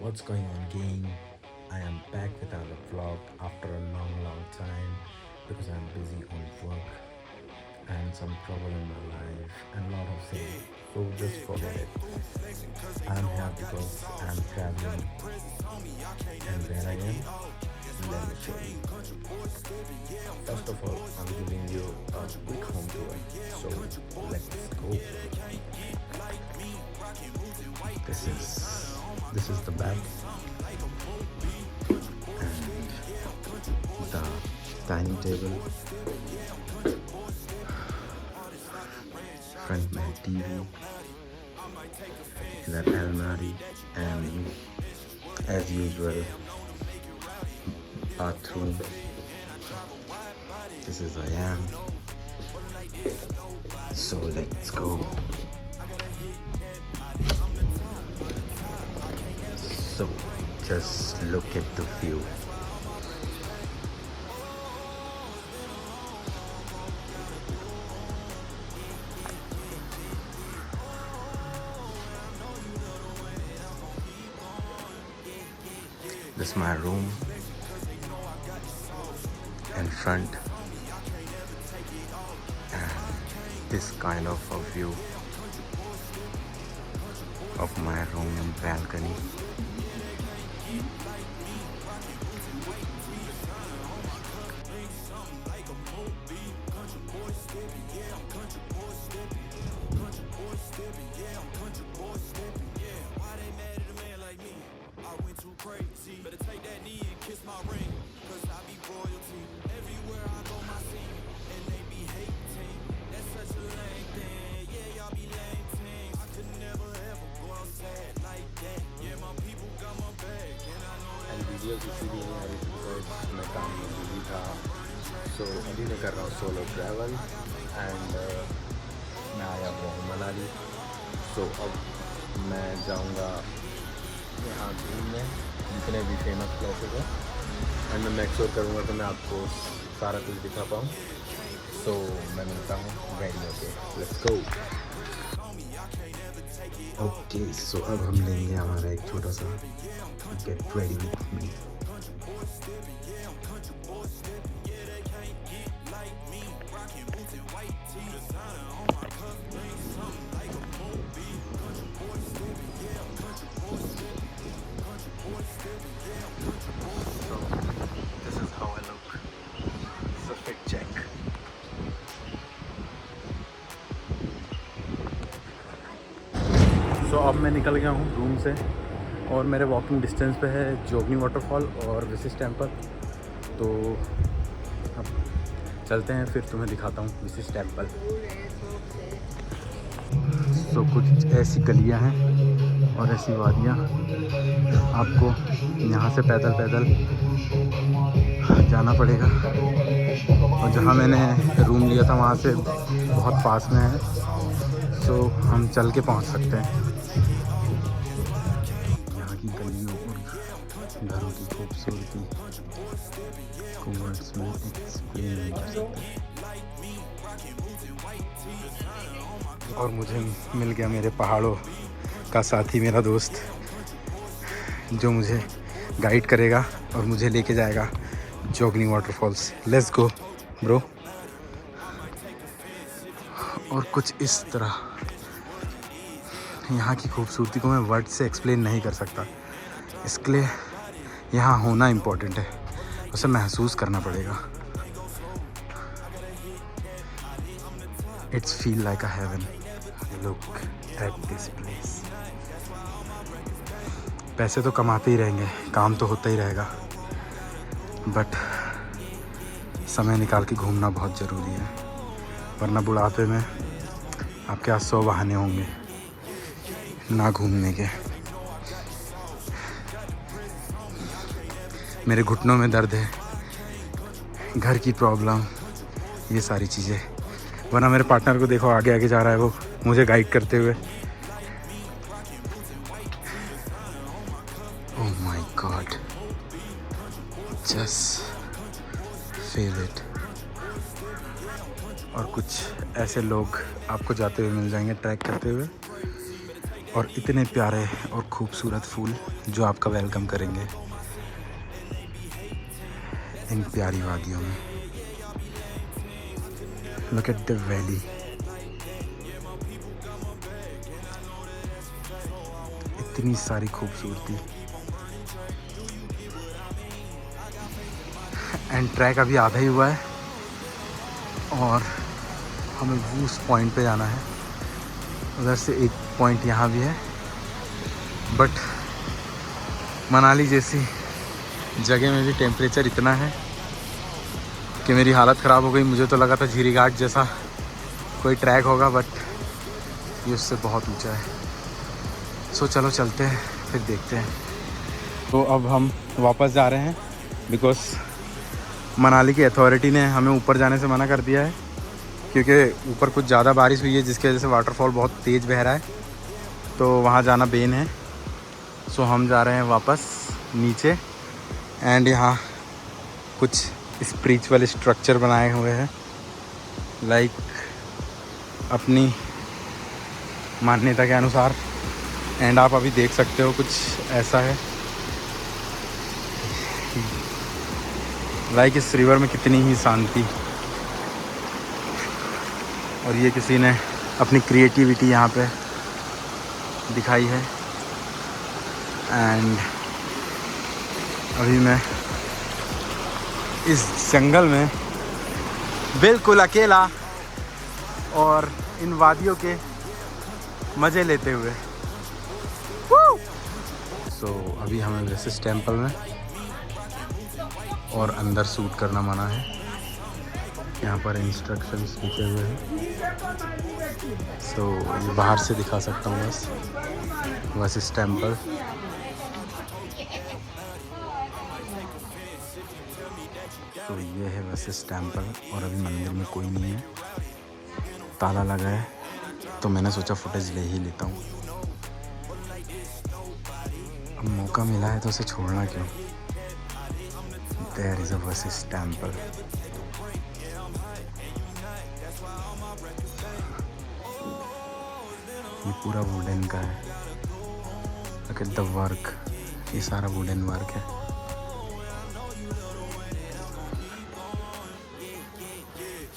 What's going on, gang? I am back with another vlog after a long time because I'm busy on work and some trouble in my life and a lot of things. So just forget it. I'm here because I'm traveling, and where I am, let me show you. First of all, I'm giving you a quick home tour. So let's go. This is the back and the dining table, front में TV, इधर अलमारी and as usual bathroom. This is I am. So let's go. So just look at the view. This is my room in front, and this kind of a view of my room balcony. Videos इसीलिए नहीं आ रही थी because मैं काम में busy था। सो अभी मैं कर रहा हूँ सोलो ट्रैवल एंड मैं आया हुआ हूँ मनाली। सो अब मैं जाऊँगा यहाँ घूमने जितने भी फेमस प्लेसेस हैं एंड मैं मेक श्योर करूँगा कि मैं आपको सारा कुछ दिखा पाऊँ। सो मैं मिलता हूँ रेडी होके। Let's go. ओके, सो अब हम लेंगे हमारा एक छोटा सा get ready with me. This is how I look. It's a fit check. सो अब मैं निकल गया हूँ रूम से और मेरे वॉकिंग डिस्टेंस पे है जोगनी वाटरफॉल और विशिष्ट टेम्पल। तो अब चलते हैं, फिर तुम्हें दिखाता हूँ विशिष्ट टेम्पल। सो कुछ ऐसी गलियाँ हैं और ऐसी वादियाँ, आपको यहाँ से पैदल पैदल जाना पड़ेगा। और जहाँ मैंने रूम लिया था वहाँ से बहुत पास में है, सो हम चल के पहुँच सकते हैं। यहाँ की गलियों और घरों की खूबसूरती को वर्ड्स में एक्सप्लेन नहीं कर सकते। और मुझे मिल गया मेरे पहाड़ों का साथी, मेरा दोस्त, जो मुझे गाइड करेगा और मुझे लेके जाएगा जोगनी वाटरफॉल्स। Let's go bro. और कुछ इस तरह यहाँ की खूबसूरती को मैं वर्ड से एक्सप्लेन नहीं कर सकता। इसके लिए यहाँ होना इम्पोर्टेंट है, उसे महसूस करना पड़ेगा। It's feel like a heaven. Look at this place. पैसे तो कमाते ही रहेंगे, काम तो होता ही रहेगा, बट समय निकाल के घूमना बहुत ज़रूरी है, वरना बुढ़ापे में आपके पास 100 बहाने होंगे ना घूमने के। मेरे घुटनों में दर्द है, घर की प्रॉब्लम, ये सारी चीज़ें, वरना मेरे पार्टनर को देखो आगे आगे जा रहा है, वो मुझे गाइड करते हुए। Oh my God, just feel it. और कुछ ऐसे लोग आपको जाते हुए मिल जाएंगे ट्रैक करते हुए, और इतने प्यारे और खूबसूरत फूल जो आपका वेलकम करेंगे इन प्यारी वादियों में। लुक एट द वैली, इतनी सारी खूबसूरती। एंड ट्रैक अभी आधा ही हुआ है और हमें वो उस पॉइंट पे जाना है। उधर से एक पॉइंट यहाँ भी है, बट मनाली जैसी जगह में भी टेम्परेचर इतना है कि मेरी हालत ख़राब हो गई। मुझे तो लगा था झीरी घाट जैसा कोई ट्रैक होगा, बट ये उससे बहुत ऊंचा है। सो चलो चलते हैं, फिर देखते हैं। तो अब हम वापस जा रहे हैं बिकॉज़ मनाली की अथॉरिटी ने हमें ऊपर जाने से मना कर दिया है, क्योंकि ऊपर कुछ ज़्यादा बारिश हुई है जिसकी वजह से वाटरफॉल बहुत तेज़ बह रहा है, तो वहाँ जाना बेन है। सो हम जा रहे हैं वापस नीचे। एंड यहाँ कुछ स्पिरिचुअल स्ट्रक्चर बनाए हुए हैं, लाइक अपनी मान्यता के अनुसार। एंड आप अभी देख सकते हो कुछ ऐसा है, लाइक इस रिवर में कितनी ही शांति। और ये किसी ने अपनी क्रिएटिविटी यहाँ पे दिखाई है। एंड अभी मैं इस जंगल में बिल्कुल अकेला और इन वादियों के मज़े लेते हुए। सो अभी हमें वेसिस टेम्पल में और अंदर शूट करना मना है। यहाँ पर इंस्ट्रक्शंस लिखे हुए हैं। सो ये बाहर से दिखा सकता हूँ बस, वेसिस टेम्पल। तो ये है वेसिस टेम्पल और अभी मंदिर में कोई नहीं है, ताला लगा है, तो मैंने सोचा फुटेज ले ही लेता हूँ। अब मौका मिला है तो उसे छोड़ना क्यों। There is a Vesis temple. ये पूरा वुडन का है। Look at the work. ये सारा वुडन वर्क है।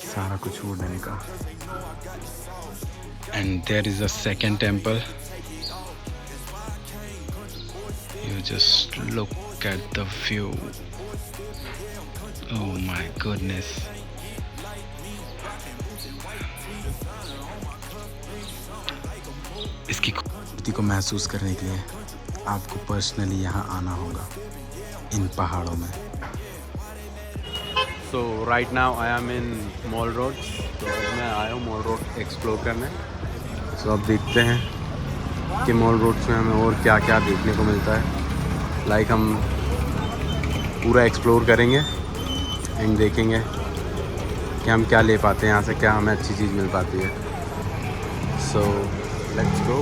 सारा कुछ वुडन का। And there is a second temple. You just look at the view. Oh my goodness. इसकी खूबसूरती को महसूस करने के लिए आपको पर्सनली यहाँ आना होगा, इन पहाड़ों में। So right now I am in mall road. तो मैं आया हूँ मॉल रोड एक्सप्लोर करने। तो अब देखते हैं कि मॉल रोड में हमें और क्या क्या देखने को मिलता है। लाइक हम पूरा एक्सप्लोर करेंगे एंड देखेंगे कि हम क्या ले पाते हैं यहाँ से, क्या हमें अच्छी चीज़ मिल पाती है। So let's go.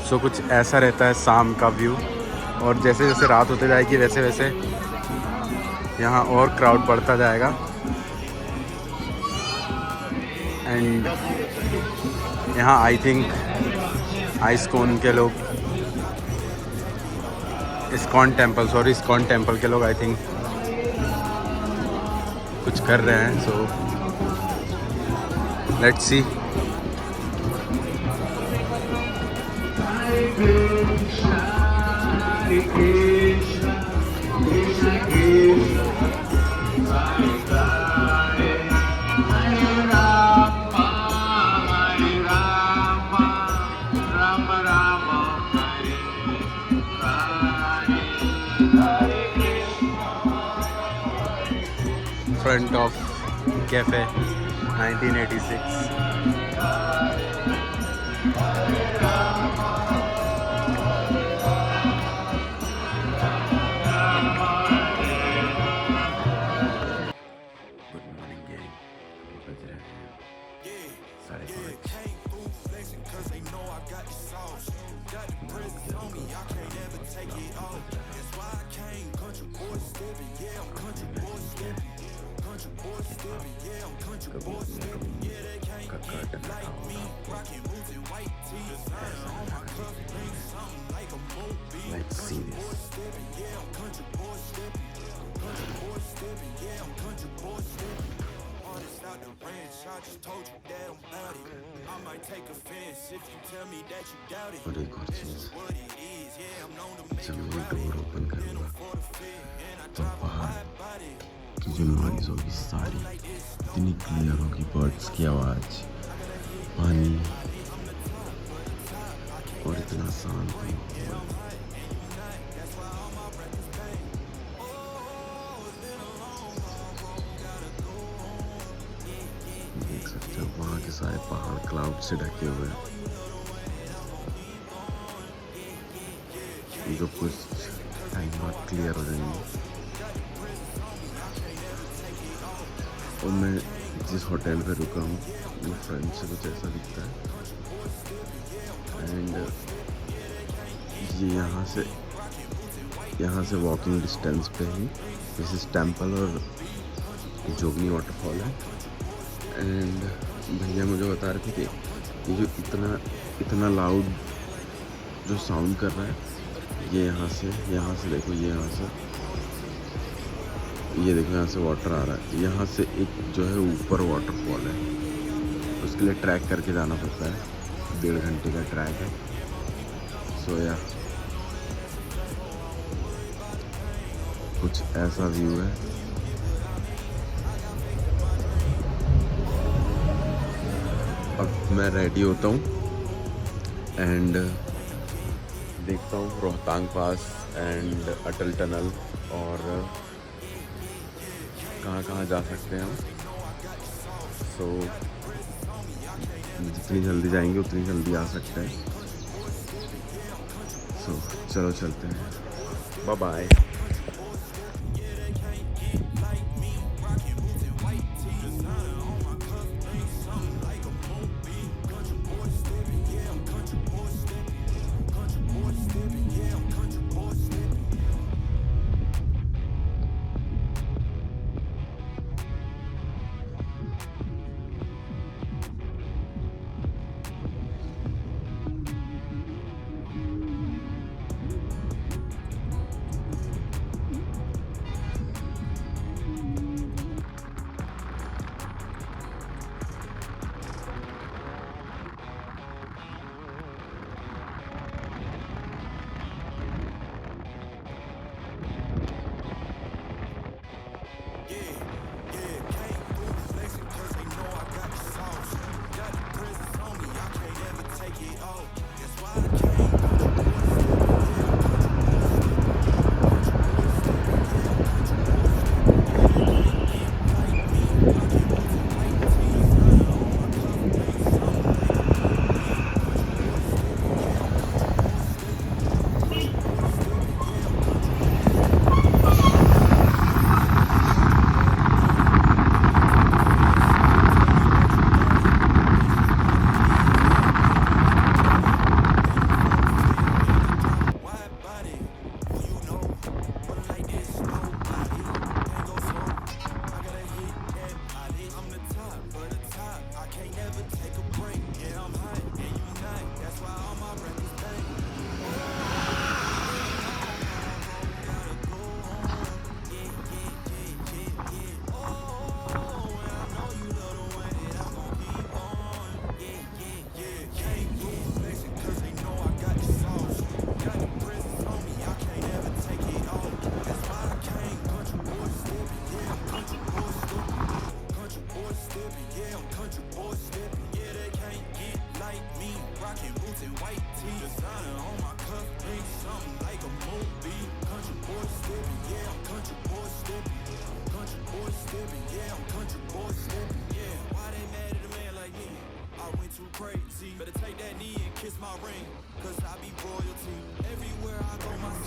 सो कुछ ऐसा रहता है शाम का व्यू, और जैसे जैसे रात होते जाएगी वैसे वैसे यहाँ और क्राउड बढ़ता जाएगा। एंड यहाँ आई थिंक आइस्कॉन के लोग, इस्कॉन टेम्पल के लोग आई थिंक कुछ कर रहे हैं। So let's see. Front of cafe 1986. कभी अपने रूम का कर्टन हटाओ, आपको ऐसा नज़ारा दिखेगा। Let's see this. और एक और चीज़, जब मैं डोर ओपन करूँगा तो बाहर की जो नॉइज़ होगी सारी इतनी क्लियर होगी, बर्ड्स की आवाज़, पानी, और इतना शांत माहौल। देख सकते हो वहाँ के सारे पहाड़ क्लाउड से ढके हुए हैं, जो कुछ टाइम बाद क्लियर हो जाएंगे। और मैं जिस होटल पे रुका हूँ वो फ्रंट से कुछ ऐसा दिखता है, एंड ये यहाँ से वॉकिंग डिस्टेंस पे ही दिस इज टेम्पल और जोगनी वाटरफॉल है। एंड भैया मुझे बता रहे थे कि ये जो इतना लाउड जो साउंड कर रहा है, ये यहाँ से देखो, ये देखो यहाँ से वाटर आ रहा है। यहाँ से एक जो है ऊपर वाटरफॉल है, उसके लिए ट्रैक करके जाना पड़ता है, 1.5 घंटे का ट्रैक है। सो या कुछ ऐसा व्यू है। अब मैं रेडी होता हूँ एंड देखता हूँ रोहतांग पास एंड अटल टनल और कहाँ जा सकते हैं हम। सो जितनी जल्दी जाएंगे उतनी जल्दी आ सकते हैं। सो चलो चलते हैं, bye bye.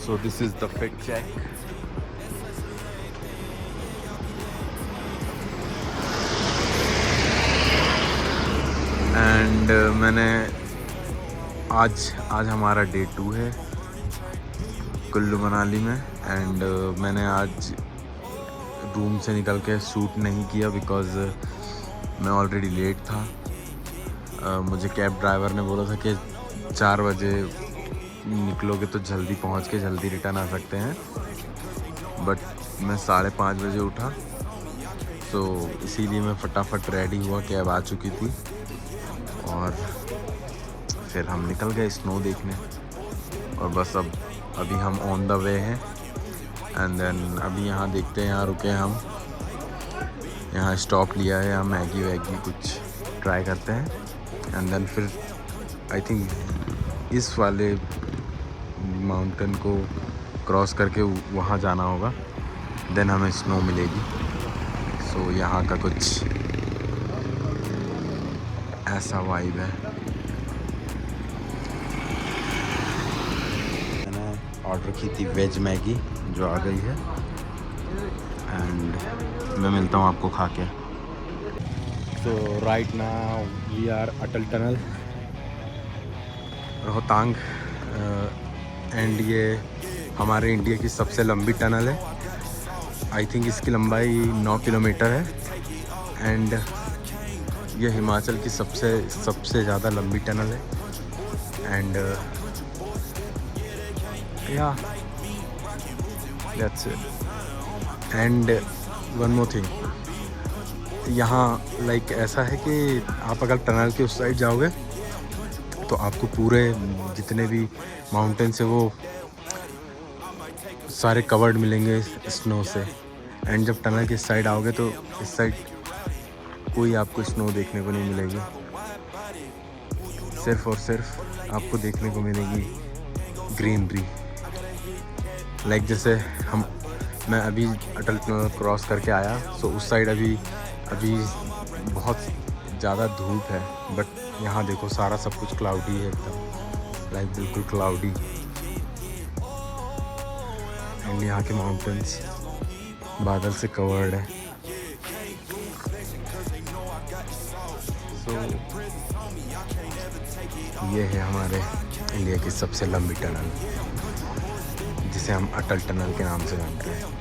So this is the fit check. And मैंने आज हमारा डे 2 है कुल्लू मनाली में। एंड मैंने आज रूम से निकल के शूट नहीं किया बिकॉज़ मैं ऑलरेडी लेट था। मुझे कैब ड्राइवर ने बोला था कि 4 बजे निकलोगे तो जल्दी पहुंच के जल्दी रिटर्न आ सकते हैं, बट मैं 5:30 बजे उठा, तो इसीलिए मैं फटाफट रेडी हुआ। कैब आ चुकी थी और फिर हम निकल गए स्नो देखने। और बस अभी हम ऑन द वे हैं एंड देन अभी यहाँ देखते हैं, यहाँ रुके हम, यहाँ स्टॉप लिया है, यहाँ मैगी वैगी कुछ ट्राई करते हैं एंड देन फिर आई थिंक इस वाले माउंटेन को क्रॉस करके वहाँ जाना होगा, देन हमें स्नो मिलेगी। सो यहाँ का कुछ ऐसा वाइब है। मैंने ऑर्डर की थी वेज मैगी जो आ गई है एंड मैं मिलता हूँ आपको खा के। So right now we are Atal tunnel Rohtang and ये हमारे इंडिया की सबसे लंबी टनल है। आई थिंक इसकी लंबाई 9 किलोमीटर है एंड ये हिमाचल की सबसे ज़्यादा लंबी टनल है एंड या that's it. And one more thing, यहाँ लाइक ऐसा है कि आप अगर टनल के उस साइड जाओगे तो आपको पूरे जितने भी माउंटेन्स है वो सारे कवर्ड मिलेंगे स्नो से, एंड जब टनल के साइड आओगे तो इस साइड कोई आपको स्नो देखने को नहीं मिलेगी। सिर्फ और सिर्फ आपको देखने को मिलेगी ग्रीनरी। लाइक जैसे मैं अभी अटल टनल क्रॉस करके आया, सो उस साइड अभी बहुत ज़्यादा धूप है, बट यहाँ देखो सारा सब कुछ क्लाउडी है एकदम, लाइक बिल्कुल क्लाउडी। एंड यहाँ के माउंटेन्स बादल से कवर्ड है। सो ये है हमारे इंडिया की सबसे लंबी टनल, जिसे हम अटल टनल के नाम से जानते हैं।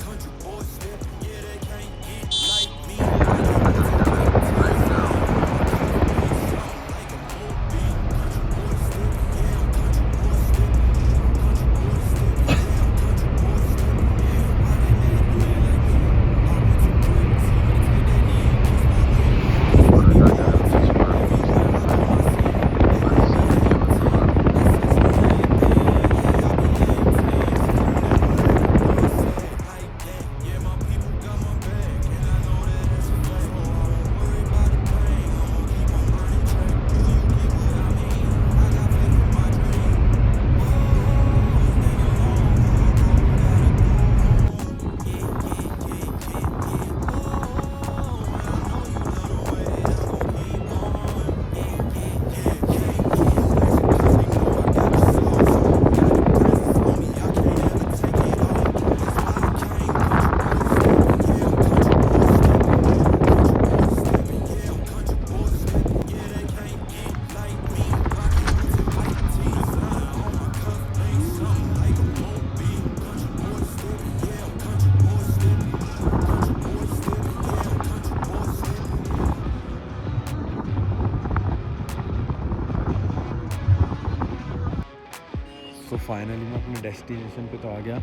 तो फाइनली मैं अपने डेस्टिनेशन पे तो आ गया,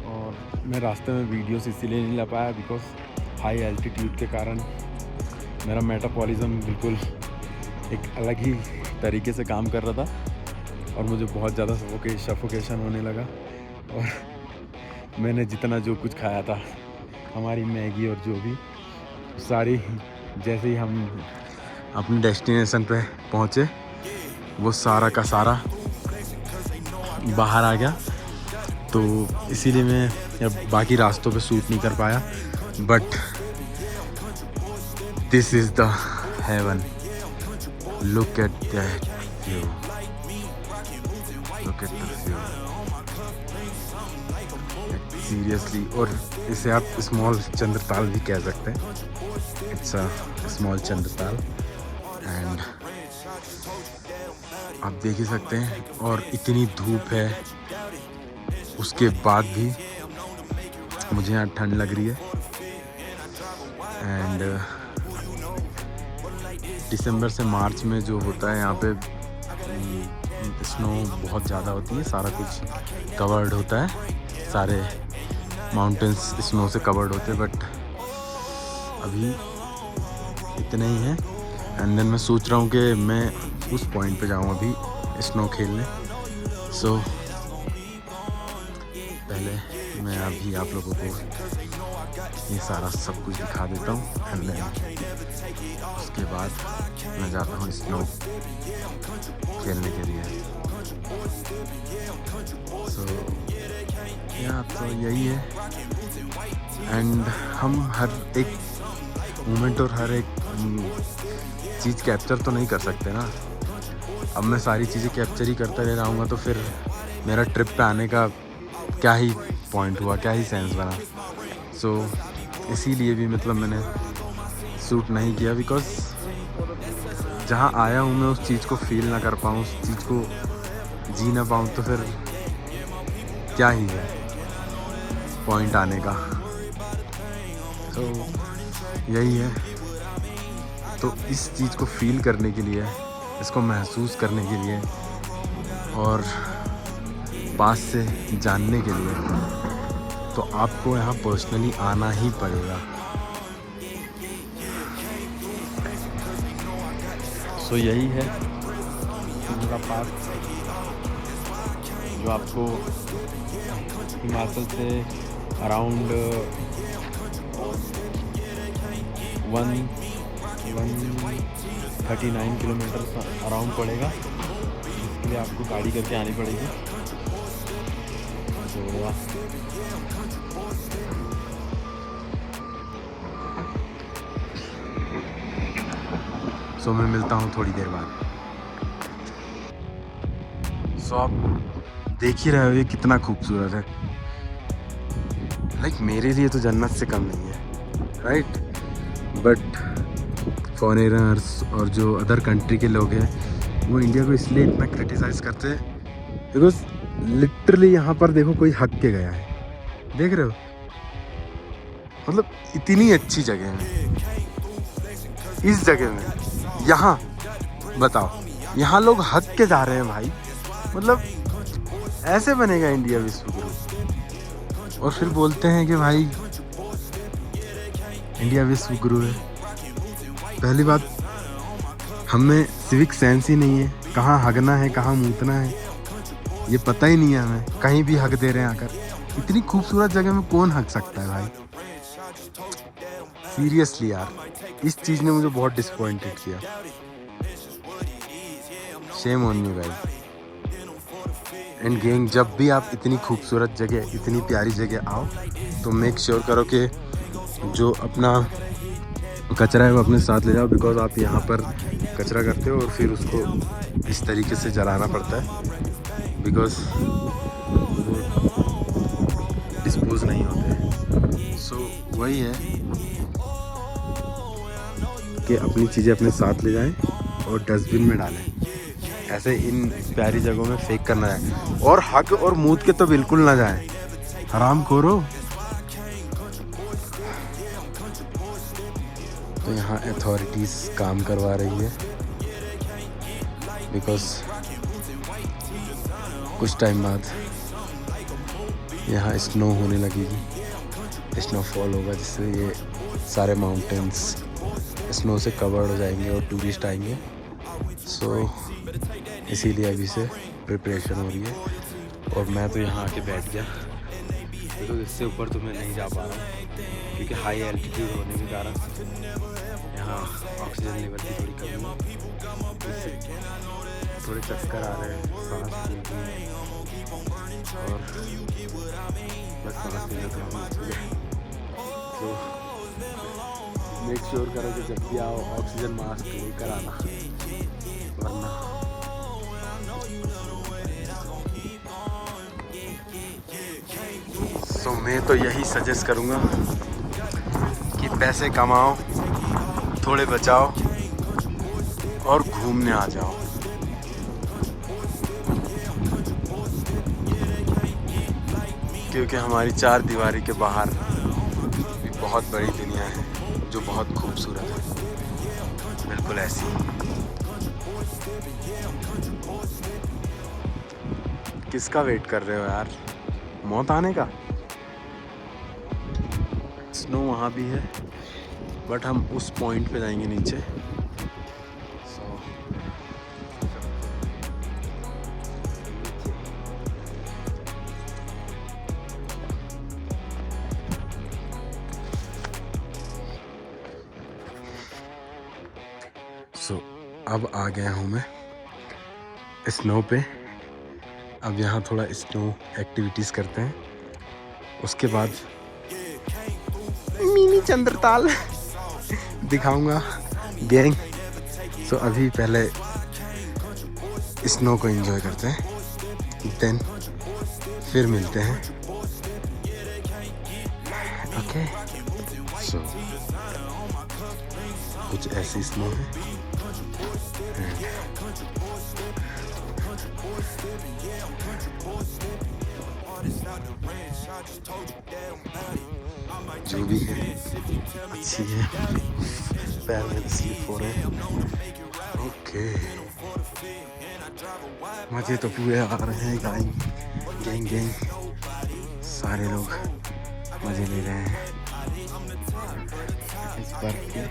और मैं रास्ते में वीडियोस इसीलिए नहीं ला पाया बिकॉज हाई एल्टीट्यूड के कारण मेरा मेटाबॉलिज्म बिल्कुल एक अलग ही तरीके से काम कर रहा था और मुझे बहुत ज़्यादा सफोकेशन होने लगा। और मैंने जितना जो कुछ खाया था, हमारी मैगी और जो भी सारी, जैसे ही हम अपने डेस्टिनेशन पे पहुँचे वो सारा का सारा बाहर आ गया, तो इसीलिए मैं बाकी रास्तों पे शूट नहीं कर पाया। But this is the haven, look at that view, look at the view seriously. और इसे आप स्मॉल चंद्रताल भी कह सकते हैं, it's a small Chandratal. And आप देख ही सकते हैं, और इतनी धूप है उसके बाद भी मुझे यहाँ ठंड लग रही है। एंड दिसंबर से मार्च में जो होता है यहाँ पे स्नो बहुत ज़्यादा होती है, सारा कुछ कवर्ड होता है, सारे माउंटेन्स स्नो से कवर्ड होते हैं। बट अभी इतने ही हैं। एंड देन मैं सोच रहा हूँ कि मैं उस पॉइंट पे जाऊँ अभी स्नो खेलने। सो पहले मैं अभी आप लोगों को ये सारा सब कुछ दिखा देता हूँ एंड देन उसके बाद मैं जाता हूँ स्नो खेलने के लिए। सो या तो यही है। एंड हम हर एक मोमेंट और हर एक चीज़ कैप्चर तो नहीं कर सकते ना। अब मैं सारी चीज़ें कैप्चर ही करता रह रहूँगा तो फिर मेरा ट्रिप पे आने का क्या ही पॉइंट हुआ, क्या ही सेंस बना। सो इसीलिए भी मतलब मैंने शूट नहीं किया, बिकॉज़ जहाँ आया हूँ मैं उस चीज़ को फील ना कर पाऊँ, उस चीज़ को जी ना पाऊँ तो फिर क्या ही है पॉइंट आने का। तो यही है। तो इस चीज़ को फील करने के लिए, इसको महसूस करने के लिए और पास से जानने के लिए तो आपको यहाँ पर्सनली आना ही पड़ेगा। सो यही है मेरा पास जो आपको हिमाचल से अराउंड 139 किलोमीटर अराउंड पड़ेगा, जिसके लिए आपको गाड़ी करके आनी पड़ेगी। सो मैं मिलता हूँ थोड़ी देर बाद। सो आप देख ही रहे हो ये कितना खूबसूरत है। लाइक मेरे लिए तो जन्नत से कम नहीं है, राइट? बट फॉरेनर्स और जो अदर कंट्री के लोग हैं वो इंडिया को इसलिए इतना क्रिटिसाइज़ करते हैं बिकॉज लिटरली यहाँ पर देखो कोई हक के गया है, देख रहे हो? मतलब इतनी अच्छी जगह में, इस जगह में, यहाँ बताओ, यहाँ लोग हक के जा रहे हैं भाई। मतलब ऐसे बनेगा इंडिया विश्व गुरु, और फिर बोलते हैं कि भाई इंडिया विश्व गुरु है। पहली बात, हमें सिविक सेंस ही नहीं है, कहाँ हगना है कहाँ मूतना है ये पता ही नहीं है हमें। कहीं भी हक दे रहे हैं आकर। इतनी खूबसूरत जगह में कौन हक सकता है भाई? सीरियसली यार, इस चीज़ ने मुझे बहुत डिसअपॉइंटेड किया। Shame on you guys. And gang, जब भी आप इतनी खूबसूरत जगह, इतनी प्यारी जगह आओ तो मेक श्योर करो कि जो अपना कचरा है वो अपने साथ ले जाओ, बिकॉज आप यहाँ पर कचरा करते हो और फिर उसको इस तरीके से जलाना पड़ता है, बिकॉज वो डिस्पोज नहीं होते। सो वही है कि अपनी चीज़ें अपने साथ ले जाएं और डस्टबिन में डालें। ऐसे इन प्यारी जगहों में फेंक कर ना जाए, और हक और मूत के तो बिल्कुल ना जाएं, हराम खोरो। तो यहाँ अथॉरिटीज़ काम करवा रही है, बिकॉज कुछ टाइम बाद यहाँ स्नो होने लगेगी, स्नोफॉल होगा, जिससे ये सारे माउंटेन्स स्नो से कवर्ड हो जाएंगे और टूरिस्ट आएंगे। सो इसीलिए अभी से प्रिपरेशन हो रही है। और मैं तो यहाँ आके बैठ गया, तो इससे ऊपर तो मैं नहीं जा पा रहा क्योंकि हाई एल्टीट्यूड होने के कारण यहाँ ऑक्सीजन लेवल की थोड़ी कमी है, जिससे थोड़े चक्कर आ रहे हैं, सांस फूलती है और बस सांस लेना थोड़ा मुश्किल है। तो मेक श्योर करो कि जब भी आओ ऑक्सीजन मास्क लेकर आना, वरना तो मैं तो यही सजेस्ट करूँगा कि पैसे कमाओ, थोड़े बचाओ और घूमने आ जाओ। क्योंकि हमारी चार दीवारी के बाहर भी बहुत बड़ी दुनिया है जो बहुत खूबसूरत है, बिल्कुल ऐसी। किसका वेट कर रहे हो यार, मौत आने का? स्नो वहाँ भी है बट हम उस पॉइंट पे जाएंगे नीचे। सो अब आ गया हूँ मैं स्नो पे। अब यहाँ थोड़ा स्नो एक्टिविटीज़ करते हैं, उसके बाद मिनी चंद्रताल दिखाऊंगा गैंग। सो अभी पहले स्नो को एंजॉय करते हैं, देन फिर मिलते हैं। ओके सो कुछ ऐसी स्नो है। जो भी है अच्छी है, पैर में स्लिप हो रहे हैं। ओके मज़े तो पूरे आ रहे हैं गैंग गैंग, सारे लोग मज़े ले रहे हैं इस बर्फ के।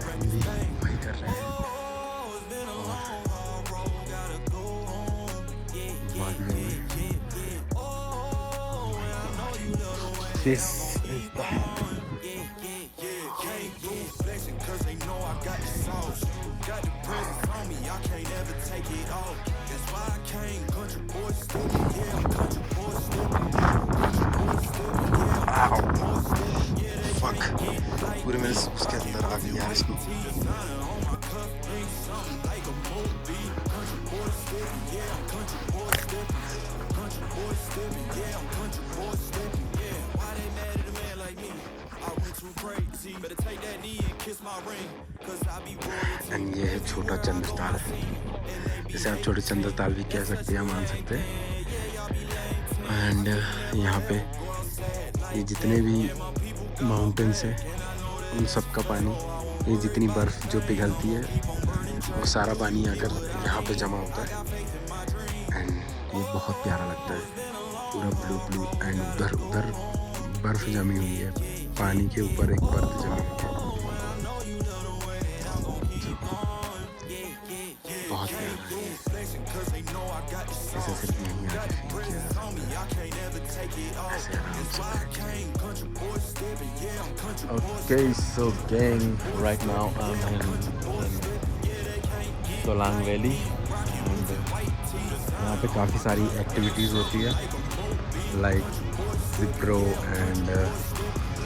हम भी वही कर रहे हैं This is the fuck, पूरे मेरे उसके अंदर आ गई यार इसमें। एंड ये है छोटा चंद्रताल, जैसे आप छोटे चंद्रताल भी कह सकते हैं, मान सकते हैं। एंड यहाँ पे ये जितने भी माउंटेन्स हैं उन सब का पानी, ये जितनी बर्फ़ जो पिघलती है वो सारा पानी आकर यहाँ पे जमा होता है। एंड ये बहुत प्यारा लगता है, पूरा ब्लू ब्लू। एंड उधर उधर बर्फ़ जमी हुई है, पानी के ऊपर एक बर्फ जमी हुई है, बहुत प्यारा है। इसे सिर्फ यहीं आके फील किया जा सकता है, ऐसे आराम से। Okay, so gang, right now I'm in Solang Valley and यहाँ पे काफ़ी सारी एक्टिविटीज़ होती है, लाइक जिप्रो एंड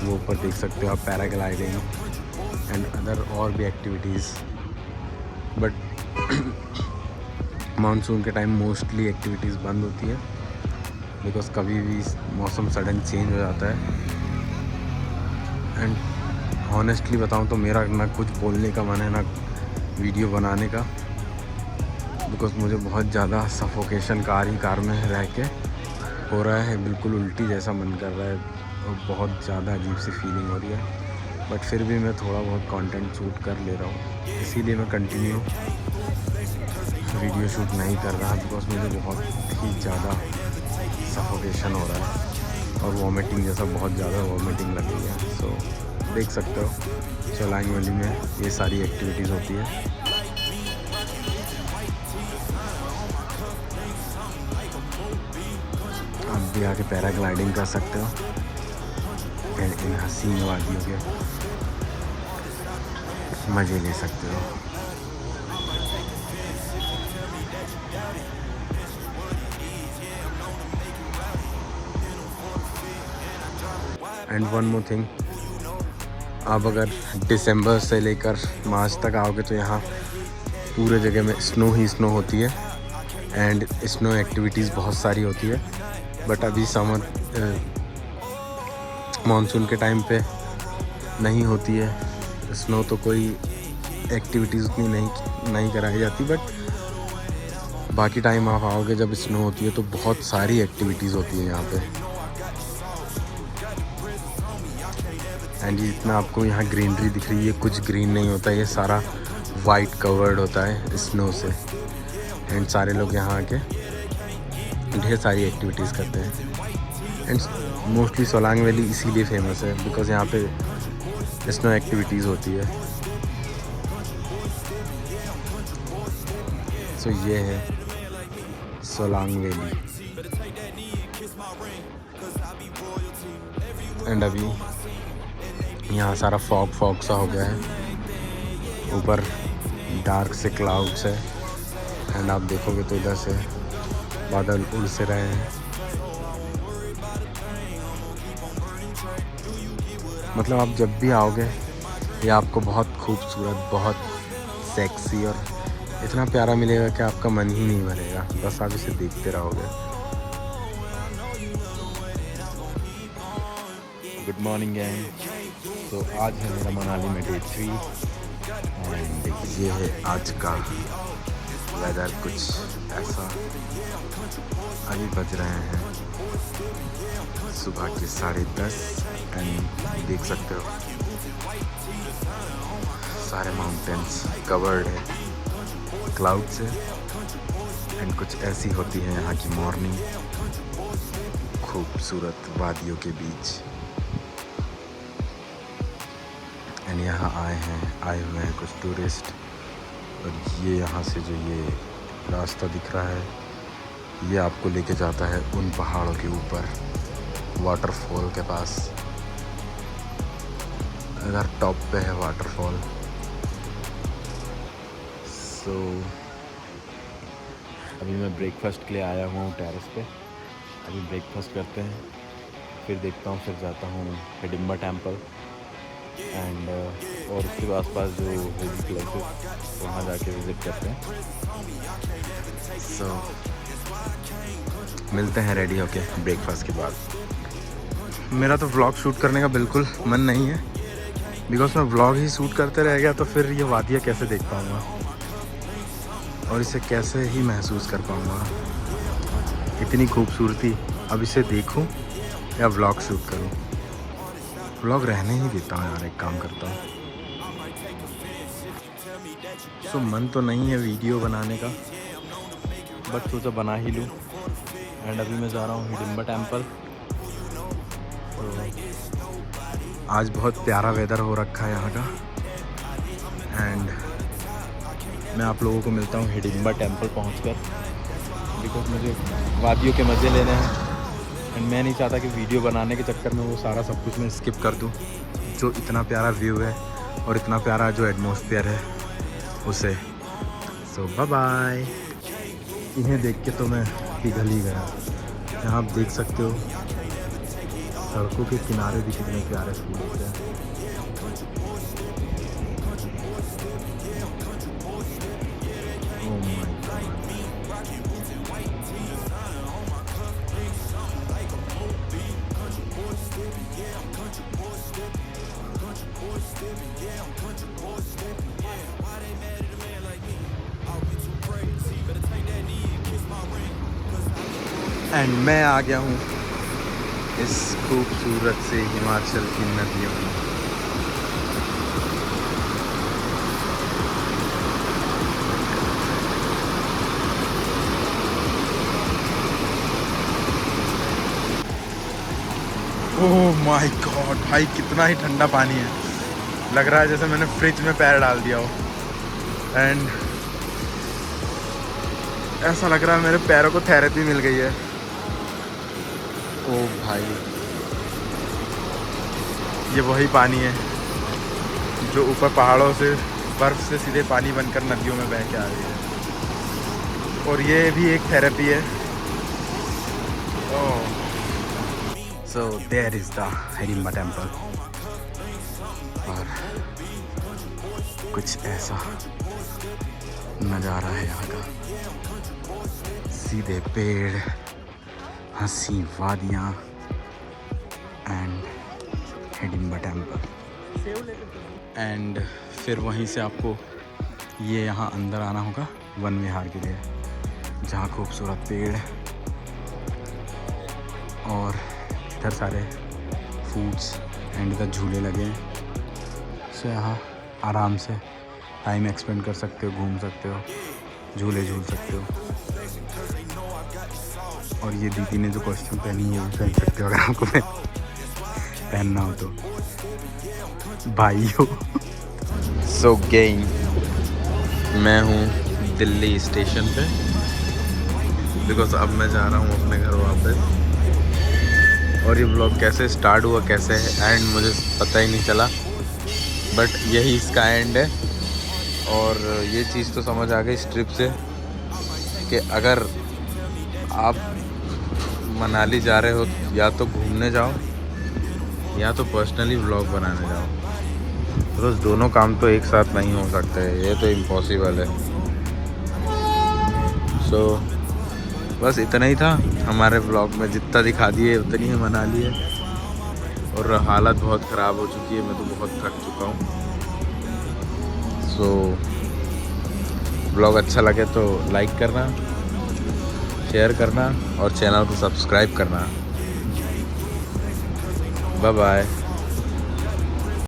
वो ऊपर देख सकते हो आप, पैराग्लाइडिंग एंड अदर और भी एक्टिविटीज़। बट मानसून के टाइम मोस्टली एक्टिविटीज़ बंद होती है, बिकॉज़ कभी भी मौसम सडन चेंज हो जाता है। एंड ऑनेस्टली बताऊं तो मेरा ना कुछ बोलने का मन है ना वीडियो बनाने का, बिकॉज़ मुझे बहुत ज़्यादा सफोकेशन कार में रह के हो रहा है, बिल्कुल उल्टी जैसा मन कर रहा है और बहुत ज़्यादा अजीब सी फीलिंग हो रही है। बट फिर भी मैं थोड़ा बहुत कंटेंट शूट कर ले रहा हूँ, इसीलिए मैं कंटिन्यू वीडियो शूट नहीं कर रहा, बिकॉज़ मुझे बहुत ही ज़्यादा सफोकेशन हो रहा है और वॉमिटिंग जैसा बहुत ज़्यादा वॉमिटिंग लग रही है। सो देख सकते हो सोलांग वैली में ये सारी एक्टिविटीज़ होती है। आप भी आके पैराग्लाइडिंग कर सकते हो एंड इन हसीन वादियों के मज़े ले सकते हो। एंड वन मोर थिंग, आप अगर दिसंबर से लेकर मार्च तक आओगे तो यहाँ पूरे जगह में स्नो ही स्नो होती है एंड स्नो एक्टिविटीज़ बहुत सारी होती है। बट अभी समर मानसून के टाइम पे नहीं होती है स्नो, तो कोई एक्टिविटीज़ उतनी नहीं कराई जाती। बट बाकी टाइम आप आओगे जब स्नो होती है तो बहुत सारी एक्टिविटीज़ होती है यहाँ पे। एंड ये जितना आपको यहाँ ग्रीनरी दिख रही है, कुछ ग्रीन नहीं होता, ये सारा वाइट कवर्ड होता है स्नो से। एंड सारे लोग यहाँ आके ढेर सारी एक्टिविटीज़ करते हैं। एंड मोस्टली सोलांग वैली इसीलिए फेमस है बिकॉज़ यहाँ पे स्नो एक्टिविटीज़ होती है। सो ये है सोलांग वैली। एंड अभी यहाँ सारा फॉग सा हो गया है, ऊपर डार्क से क्लाउड्स है। एंड आप देखोगे तो इधर से बादल उड़ से रहे हैं। मतलब आप जब भी आओगे ये आपको बहुत खूबसूरत, बहुत सेक्सी और इतना प्यारा मिलेगा कि आपका मन ही नहीं भरेगा, बस आप इसे देखते रहोगे। Good morning gang. तो आज है मेरा मनाली में डे 3 एंड ये है आज का वेदर कुछ ऐसा। अभी बज रहे हैं सुबह के 10:30 एंड देख सकते हो सारे माउंटेन्स कवर्ड है क्लाउड से। एंड कुछ ऐसी होती है यहाँ की मॉर्निंग, खूबसूरत वादियों के बीच। एंड यहाँ आए हुए हैं कुछ टूरिस्ट। और ये यहाँ से जो ये रास्ता दिख रहा है ये आपको लेके जाता है उन पहाड़ों के ऊपर वाटरफॉल के पास। अगर टॉप पे है वाटरफॉल। सो अभी मैं ब्रेकफास्ट के लिए आया हुआ हूँ टेरेस पे। अभी ब्रेकफास्ट करते हैं, फिर देखता हूँ, फिर जाता हूँ हिडिंबा टेम्पल एंड और उसके आसपास जो होली प्लेसेस वहाँ जाके विज़िट करते हैं। सो मिलते हैं रेडी होके ब्रेकफास्ट के बाद। मेरा तो व्लॉग शूट करने का बिल्कुल मन नहीं है बिकॉज मैं व्लॉग ही शूट करते रह गया तो फिर ये वादियाँ कैसे देख पाऊँगा और इसे कैसे ही महसूस कर पाऊँगा। इतनी खूबसूरती, अब इसे देखूँ या व्लॉग शूट करूँ। व्लॉग रहने ही देता हूँ यार, एक काम करता हूँ। सो मन तो नहीं है वीडियो बनाने का बट सोचा बना ही लूँ। एंड अभी मैं जा रहा हूँ हिडिंबा टेम्पल। तो आज बहुत प्यारा वेदर हो रखा है यहाँ का। एंड मैं आप लोगों को मिलता हूँ हिडिंबा टेम्पल पहुँचकर बिकॉज मुझे वादियों के मज़े लेने हैं। एंड मैं नहीं चाहता कि वीडियो बनाने के चक्कर में वो सारा सब कुछ मैं स्किप कर दूँ, जो इतना प्यारा व्यू है और इतना प्यारा जो एटमॉस्फेयर है उसे। सो बाय बाय। इन्हें देख के तो मैं पिघल ही गया। यहाँ आप देख सकते हो सड़कों के किनारे भी कितने प्यारे फूल होते हैं। ओह माय एंड मैं आ गया हूँ इस खूबसूरत से हिमाचल की नदियों में। ओह माय गॉड भाई, कितना ही ठंडा पानी है। लग रहा है जैसे मैंने फ्रिज में पैर डाल दिया हो। एंड ऐसा लग रहा है मेरे पैरों को थेरेपी मिल गई है। ओ भाई, ये वही पानी है जो ऊपर पहाड़ों से बर्फ़ से सीधे पानी बनकर नदियों में बह के आ रही है। और ये भी एक थेरेपी है। Oh, so there is the Hidimba temple. और कुछ ऐसा नज़ारा है यहाँ का, सीधे पेड़, हंसी वादियाँ एंड हिडिंबा टेम्पल। एंड फिर वहीं से आपको ये यहाँ अंदर आना होगा वन विहार के लिए, जहाँ खूबसूरत पेड़ और इधर सारे फूड्स एंड तक झूले लगे हैं, सो यहाँ आराम से टाइम एक्सपेंड कर सकते हो, घूम सकते हो, झूले झूल सकते हो। और ये दीदी ने जो कॉस्ट्यूम पहनी है वो पहन सकते हो अगर आपको पहनना हो तो, भाई हो। सो गेम मैं हूँ दिल्ली स्टेशन पे, बिकॉज अब मैं जा रहा हूँ अपने घर वापस। और ये ब्लॉग कैसे स्टार्ट हुआ, कैसे एंड, मुझे पता ही नहीं चला, बट यही इसका एंड है। और ये चीज़ तो समझ आ गई इस ट्रिप से कि अगर आप मनाली जा रहे हो या तो घूमने जाओ या तो पर्सनली व्लॉग बनाने जाओ, रोज़ दोनों काम तो एक साथ नहीं हो सकते, ये तो इम्पॉसिबल है। सो बस इतना ही था हमारे व्लॉग में, जितना दिखा दिए उतनी ही मनाली है। और हालत बहुत ख़राब हो चुकी है, मैं तो बहुत थक चुका हूँ। सो व्लॉग अच्छा लगे तो लाइक करना, शेयर करना और चैनल को सब्सक्राइब करना। Bye bye.